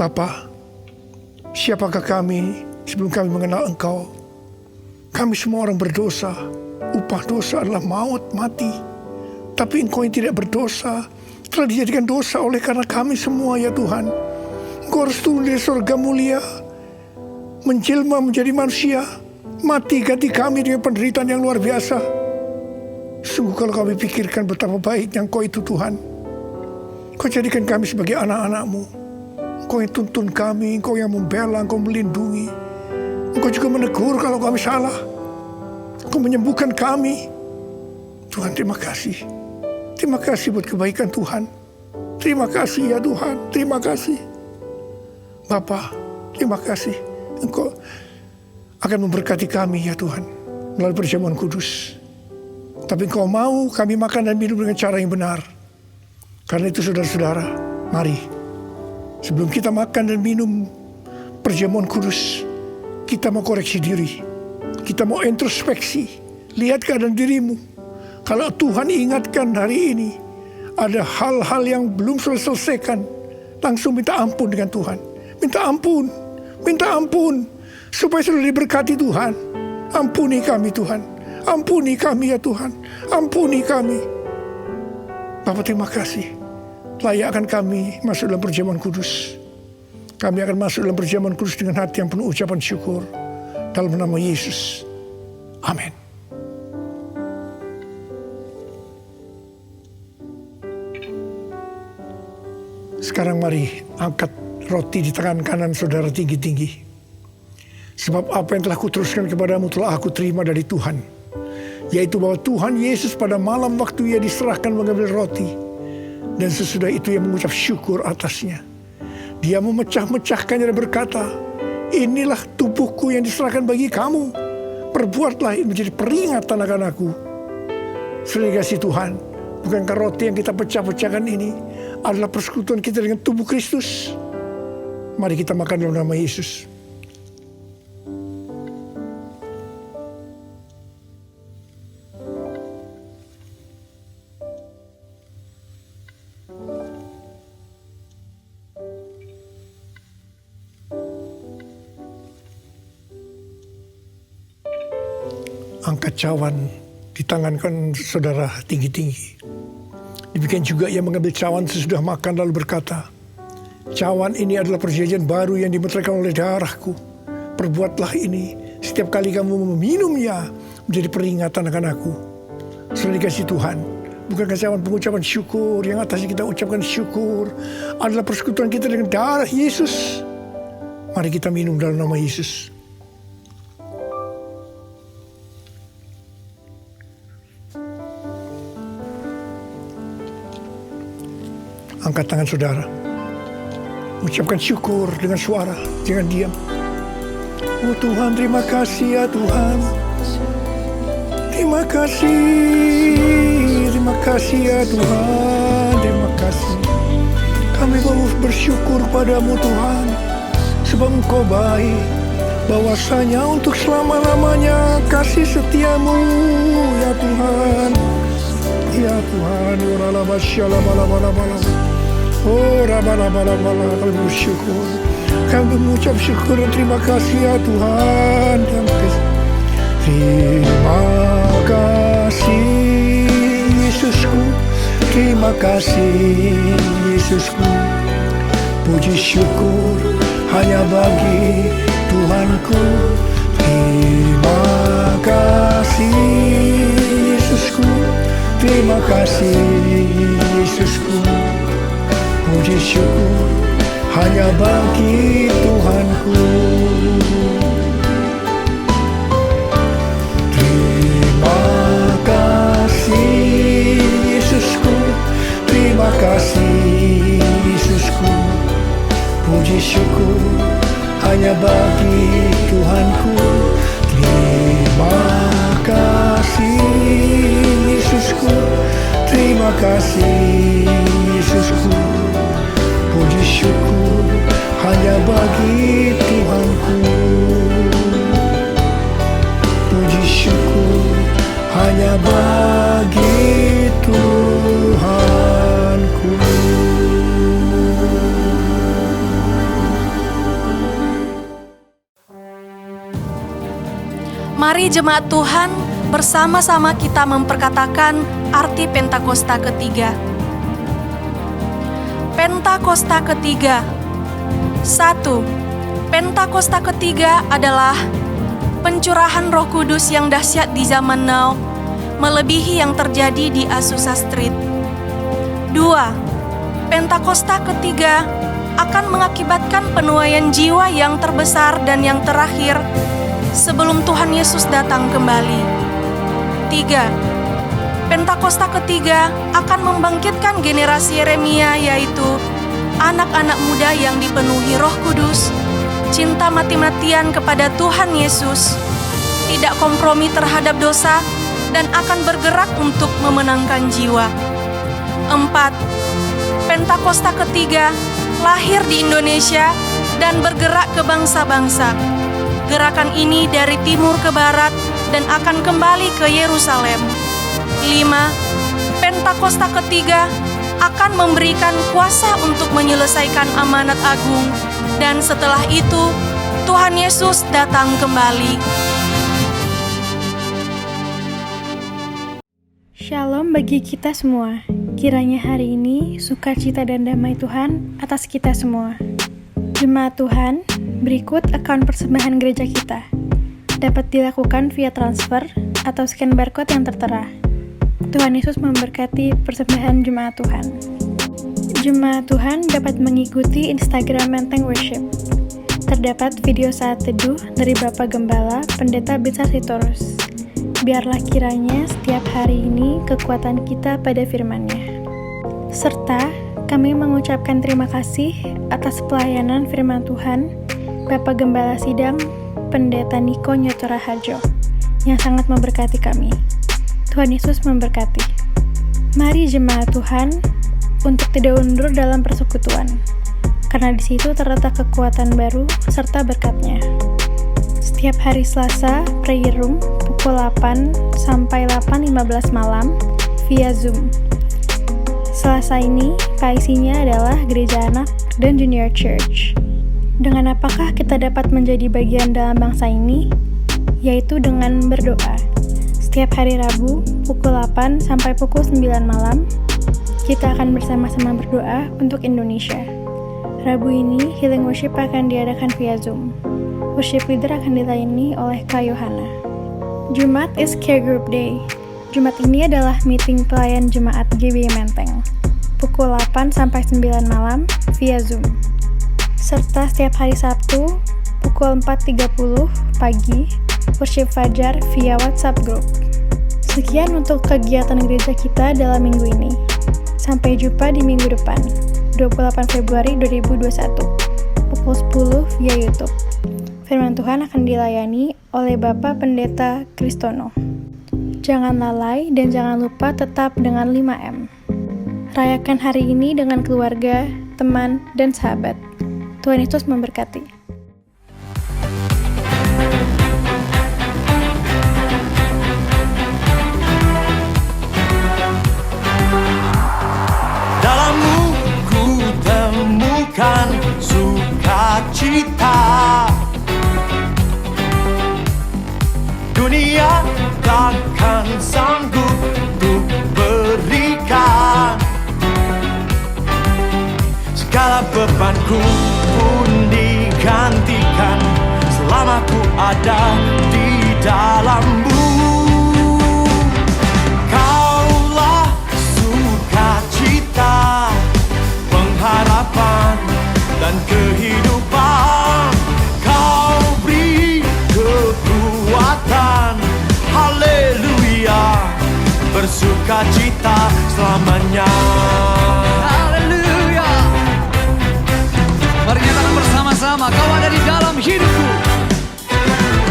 Bapa, siapakah kami sebelum kami mengenal Engkau? Kami semua orang berdosa. Upah dosa adalah maut, mati. Tapi Engkau yang tidak berdosa telah dijadikan dosa oleh karena kami semua ya Tuhan. Engkau harus turun dari surga mulia, menjelma menjadi manusia, mati ganti kami dengan penderitaan yang luar biasa. Sungguh kalau kami pikirkan betapa baiknya Engkau itu Tuhan. Engkau jadikan kami sebagai anak-anak-Mu. Engkau yang tuntun kami, Engkau yang membela, Engkau melindungi. Engkau juga menegur kalau kami salah. Engkau menyembuhkan kami. Tuhan, terima kasih. Terima kasih buat kebaikan Tuhan. Terima kasih ya Tuhan. Terima kasih. Bapa, terima kasih. Engkau akan memberkati kami ya Tuhan melalui perjamuan kudus. Tapi Engkau mau kami makan dan minum dengan cara yang benar. Karena itu saudara-saudara, mari sebelum kita makan dan minum perjamuan kudus, kita mau koreksi diri. Kita mau introspeksi. Lihat keadaan dirimu. Kalau Tuhan ingatkan hari ini ada hal-hal yang belum selesaikan, langsung minta ampun dengan Tuhan. Minta ampun. Supaya sudah diberkati Tuhan. Ampuni kami Tuhan. Ampuni kami ya Tuhan. Ampuni kami. Bapak terima kasih. Layakkan kami masuk dalam perjamuan kudus. Kami akan masuk dalam perjamuan kudus dengan hati yang penuh ucapan syukur. Dalam nama Yesus. Amin. Sekarang mari angkat roti di tangan kanan saudara tinggi-tinggi. Sebab apa yang telah kuteruskan kepadamu telah aku terima dari Tuhan. Yaitu bahwa Tuhan Yesus pada malam waktu Ia diserahkan mengambil roti. Dan sesudah itu Ia mengucap syukur atasnya. Dia memecah-mecahkannya dan berkata, inilah tubuhku yang diserahkan bagi kamu. Perbuatlah ini menjadi peringatan akan aku. Saudara kasih Tuhan, bukankah roti yang kita pecah-pecahkan ini adalah persekutuan kita dengan tubuh Kristus? Mari kita makan dalam nama Yesus. Angkat cawan di tangan kan saudara tinggi-tinggi. Demikian juga Ia mengambil cawan sesudah makan lalu berkata, Cawan ini adalah perjanjian baru yang dimeteraikan oleh darahku. Perbuatlah ini setiap kali kamu meminumnya, menjadi peringatan akan aku. Selalu dikasih Tuhan. Bukankah cawan pengucapan syukur yang atasnya kita ucapkan syukur adalah persekutuan kita dengan darah Yesus. Mari kita minum dalam nama Yesus. Angkat tangan saudara. Ucapkan syukur dengan suara, jangan diam. Oh Tuhan, terima kasih ya Tuhan. Terima kasih ya Tuhan. Terima kasih. Kami mau bersyukur padamu Tuhan, sebab Engkau baik. Bahwasanya untuk selama-lamanya kasih setiamu ya Tuhan. Ya Tuhan, oh rabala-bala-bala, kami bersyukur. Kami mengucap syukur dan terima kasih ya Tuhan. Terima kasih Yesusku. Terima kasih Yesusku. Puji syukur hanya bagi Tuhanku. Terima kasih Yesusku. Terima kasih Yesusku. Puji syukur hanya bagi Tuhanku. Terima kasih Yesusku. Terima kasih Yesusku. Puji syukur hanya bagi Tuhanku. Terima kasih Yesusku. Terima kasih Yesusku. Puji syukur hanya bagi Tuhanku. Puji syukur hanya bagi Tuhanku. Mari jemaat Tuhan, bersama-sama kita memperkatakan arti Pentakosta ketiga. Pentakosta ketiga. 1. Pentakosta ketiga adalah pencurahan Roh Kudus yang dahsyat di zaman now, melebihi yang terjadi di Azusa Street. 2. Pentakosta ketiga akan mengakibatkan penuaian jiwa yang terbesar dan yang terakhir sebelum Tuhan Yesus datang kembali. 3. Pentakosta ketiga akan membangkitkan generasi Yeremia, yaitu anak-anak muda yang dipenuhi Roh Kudus, cinta mati-matian kepada Tuhan Yesus, tidak kompromi terhadap dosa, dan akan bergerak untuk memenangkan jiwa. 4. Pentakosta ketiga lahir di Indonesia dan bergerak ke bangsa-bangsa. Gerakan ini dari timur ke barat dan akan kembali ke Yerusalem. 5. Pentakosta ketiga akan memberikan kuasa untuk menyelesaikan amanat agung, dan setelah itu Tuhan Yesus datang kembali. Shalom bagi kita semua. Kiranya hari ini sukacita dan damai Tuhan atas kita semua. Jemaat Tuhan, berikut akun persembahan gereja kita. Dapat dilakukan via transfer atau scan barcode yang tertera. Tuhan Yesus memberkati persembahan jemaat Tuhan. Jemaat Tuhan dapat mengikuti Instagram Menteng Worship. Terdapat video saat teduh dari Bapak Gembala Pendeta Binsar Sitorus. Biarlah kiranya setiap hari ini kekuatan kita pada firman-Nya. Serta kami mengucapkan terima kasih atas pelayanan firman Tuhan Bapak Gembala Sidang Pendeta Niko Nyotora Harjo yang sangat memberkati kami. Tuhan Yesus memberkati. Mari jemaat Tuhan untuk tidak undur dalam persekutuan, karena di situ terletak kekuatan baru serta berkat-Nya. Setiap hari Selasa, prayer room pukul 8 sampai 8.15 malam via Zoom. Selasa ini, PIC-nya adalah Gereja Anak dan Junior Church. Dengan apakah kita dapat menjadi bagian dalam bangsa ini? Yaitu dengan berdoa. Setiap hari Rabu, pukul 8 sampai pukul 9 malam, kita akan bersama-sama berdoa untuk Indonesia. Rabu ini, Healing Worship akan diadakan via Zoom. Worship leader akan dilayani oleh Kak Yohana. Jumat is Care Group Day. Jumat ini adalah meeting pelayan jemaat GBI Menteng. Pukul 8 sampai 9 malam via Zoom. Serta setiap hari Sabtu, pukul 4.30 pagi, worship fajar via WhatsApp group. Sekian untuk kegiatan gereja kita dalam minggu ini. Sampai jumpa di minggu depan, 28 Februari 2021, pukul 10 via YouTube. Firman Tuhan akan dilayani oleh Bapak Pendeta Kristono. Jangan lalai dan jangan lupa tetap dengan 5M. Rayakan hari ini dengan keluarga, teman, dan sahabat. Tuhan Yesus memberkati. Dalammu ku temukan sukacita. Dunia takkan sanggup untuk berikan. Segala bebanku pun digantikan selama ku ada di dalam-Mu. Kaulah sukacita, pengharapan dan kehidupan. Kau beri kekuatan, haleluya, bersukacita selamanya. Haleluya. Mari nyatakan bersama-sama, Kau ada di dalam hidupku.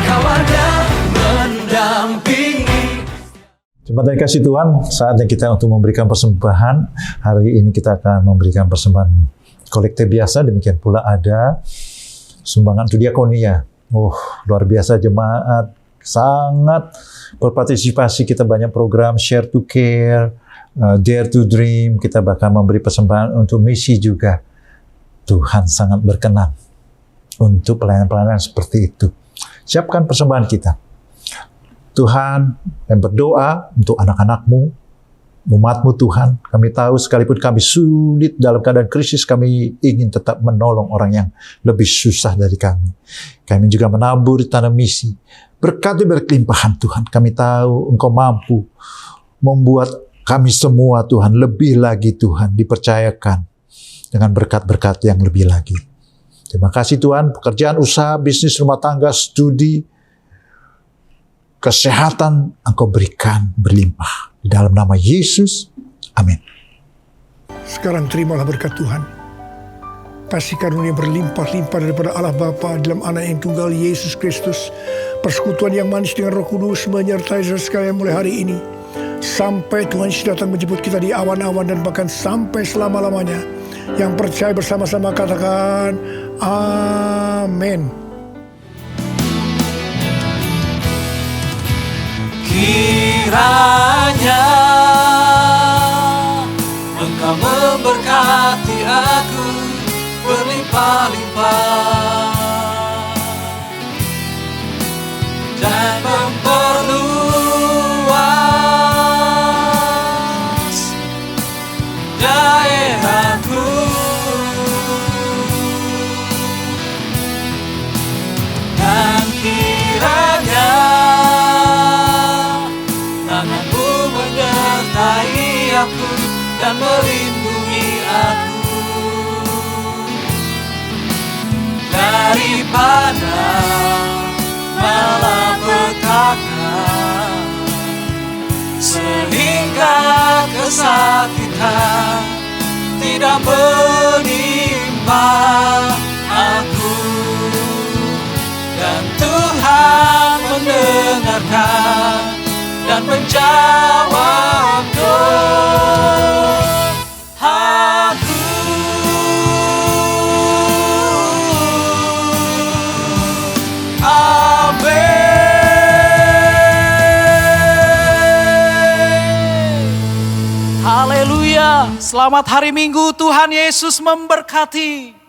Kau ada mendampingi. Jemaat yang kasih Tuhan, saatnya kita untuk memberikan persembahan. Hari ini kita akan memberikan persembahan kolektif biasa, demikian pula ada sumbangan untuk diakonia. Luar biasa jemaat, sangat berpartisipasi. Kita banyak program Share to Care, Dare to Dream, kita bahkan memberi persembahan untuk misi juga. Tuhan sangat berkenan untuk pelayanan-pelayanan seperti itu. Siapkan persembahan kita. Tuhan, yang berdoa untuk anak-anak-Mu, umat-Mu Tuhan. Kami tahu sekalipun kami sulit dalam keadaan krisis, kami ingin tetap menolong orang yang lebih susah dari kami. Kami juga menabur di tanah misi. Berkati berkelimpahan Tuhan. Kami tahu Engkau mampu membuat kami semua Tuhan lebih lagi Tuhan dipercayakan dengan berkat-berkat yang lebih lagi. Terima kasih Tuhan, pekerjaan, usaha, bisnis, rumah tangga, studi, kesehatan Engkau berikan berlimpah. Di dalam nama Yesus, amin. Sekarang terimalah berkat Tuhan. Kasih karunia berlimpah-limpah daripada Allah Bapa dalam Anak yang tunggal Yesus Kristus. Persekutuan yang manis dengan Roh Kudus menyertai saudara sekalian mulai hari ini. Sampai Tuhan Yesus datang menjemput kita di awan-awan dan bahkan sampai selama-lamanya. Yang percaya bersama-sama katakan, amin. Kiranya Engkau memberkati aku berlimpah-limpah dan memperluas daerahku. Dan kiranya tangan-Mu menyertai aku dan melindungi aku daripada malapetaka, sehingga kesakitan tidak menimpa aku. Dan Tuhan mendengarkan dan menjawab doaku. Haleluya. Selamat hari Minggu, Tuhan Yesus memberkati.